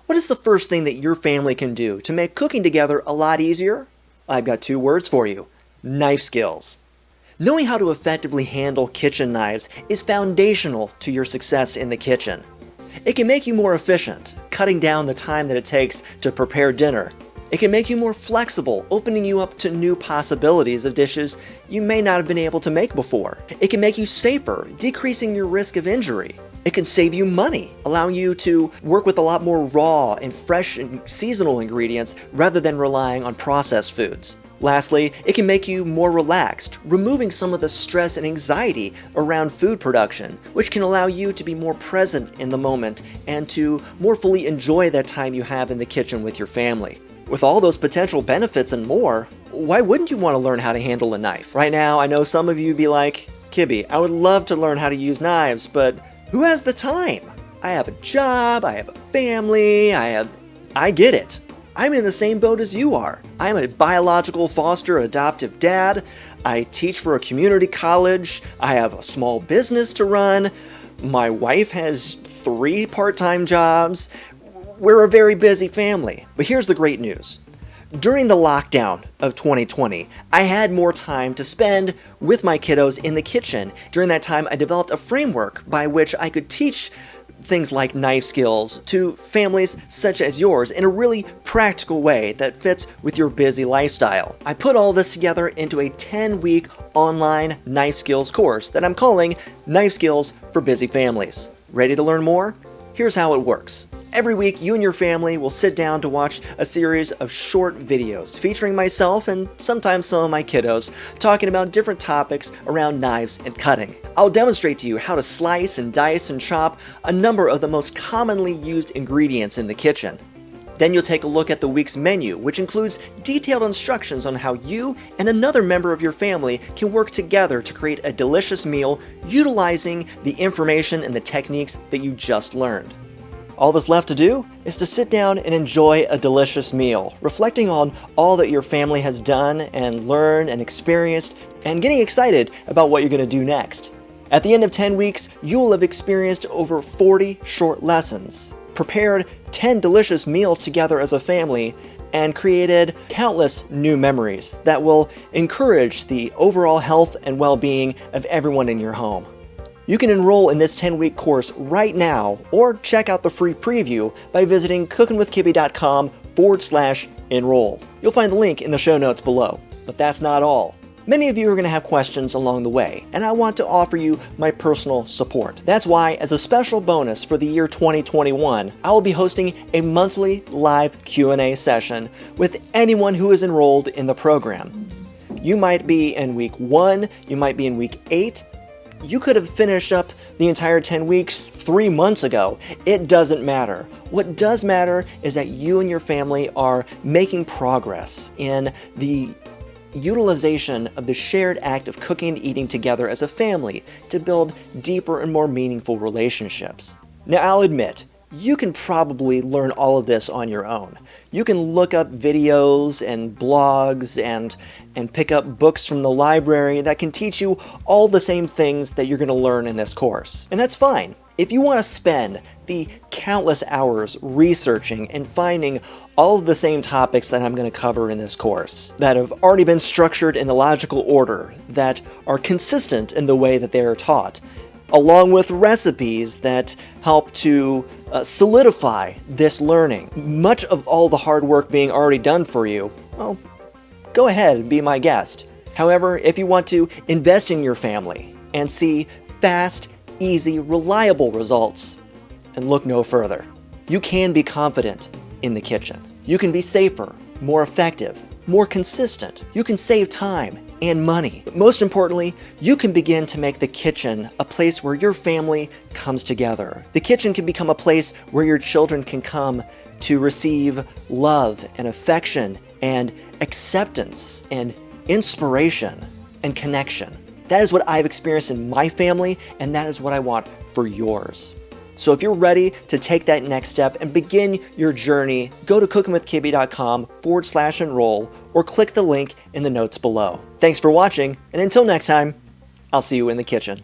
What is the first thing that your family can do to make cooking together a lot easier? I've got 2 words for you: knife skills. Knowing how to effectively handle kitchen knives is foundational to your success in the kitchen. It can make you more efficient, cutting down the time that it takes to prepare dinner. It can make you more flexible, opening you up to new possibilities of dishes you may not have been able to make before. It can make you safer, decreasing your risk of injury. It can save you money, allowing you to work with a lot more raw and fresh and seasonal ingredients rather than relying on processed foods. Lastly, it can make you more relaxed, removing some of the stress and anxiety around food production, which can allow you to be more present in the moment and to more fully enjoy that time you have in the kitchen with your family. With all those potential benefits and more, why wouldn't you want to learn how to handle a knife? Right now, I know some of you be like, Kibby, I would love to learn how to use knives, but who has the time? I have a job, I have a family, I get it. I'm in the same boat as you are. I'm a biological foster adoptive dad. I teach for a community college. I have a small business to run. My wife has 3 part-time jobs. We're a very busy family. But here's the great news. During the lockdown of 2020, I had more time to spend with my kiddos in the kitchen. During that time, I developed a framework by which I could teach things like knife skills to families such as yours in a really practical way that fits with your busy lifestyle. I put all this together into a 10-week online knife skills course that I'm calling Knife Skills for Busy Families. Ready to learn more? Here's how it works. Every week, you and your family will sit down to watch a series of short videos featuring myself and sometimes some of my kiddos talking about different topics around knives and cutting. I'll demonstrate to you how to slice and dice and chop a number of the most commonly used ingredients in the kitchen. Then you'll take a look at the week's menu, which includes detailed instructions on how you and another member of your family can work together to create a delicious meal utilizing the information and the techniques that you just learned. All that's left to do is to sit down and enjoy a delicious meal, reflecting on all that your family has done and learned and experienced, and getting excited about what you're going to do next. At the end of 10 weeks, you will have experienced over 40 short lessons, prepared 10 delicious meals together as a family, and created countless new memories that will encourage the overall health and well-being of everyone in your home. You can enroll in this 10-week course right now or check out the free preview by visiting cookingwithkibby.com/enroll. You'll find the link in the show notes below. But that's not all. Many of you are going to have questions along the way, and I want to offer you my personal support. That's why, as a special bonus for the year 2021, I will be hosting a monthly live Q&A session with anyone who is enrolled in the program. You might be in week 1, you might be in week 8, you could have finished up the entire 10 weeks 3 months ago. It doesn't matter. What does matter is that you and your family are making progress in the utilization of the shared act of cooking and eating together as a family to build deeper and more meaningful relationships. Now, I'll admit, you can probably learn all of this on your own. You can look up videos and blogs and pick up books from the library that can teach you all the same things that you're going to learn in this course. And that's fine. If you want to spend the countless hours researching and finding all of the same topics that I'm going to cover in this course, that have already been structured in a logical order, that are consistent in the way that they are taught, along with recipes that help to solidify this learning, much of all the hard work being already done for you, well, go ahead and be my guest. However, if you want to invest in your family and see fast, easy, reliable results, and look no further. You can be confident in the kitchen. You can be safer, more effective, more consistent. You can save time and money. But most importantly, you can begin to make the kitchen a place where your family comes together. The kitchen can become a place where your children can come to receive love and affection and acceptance and inspiration and connection. That is what I've experienced in my family, and that is what I want for yours. So if you're ready to take that next step and begin your journey, go to cookingwithkibby.com/enroll or click the link in the notes below. Thanks for watching, and until next time, I'll see you in the kitchen.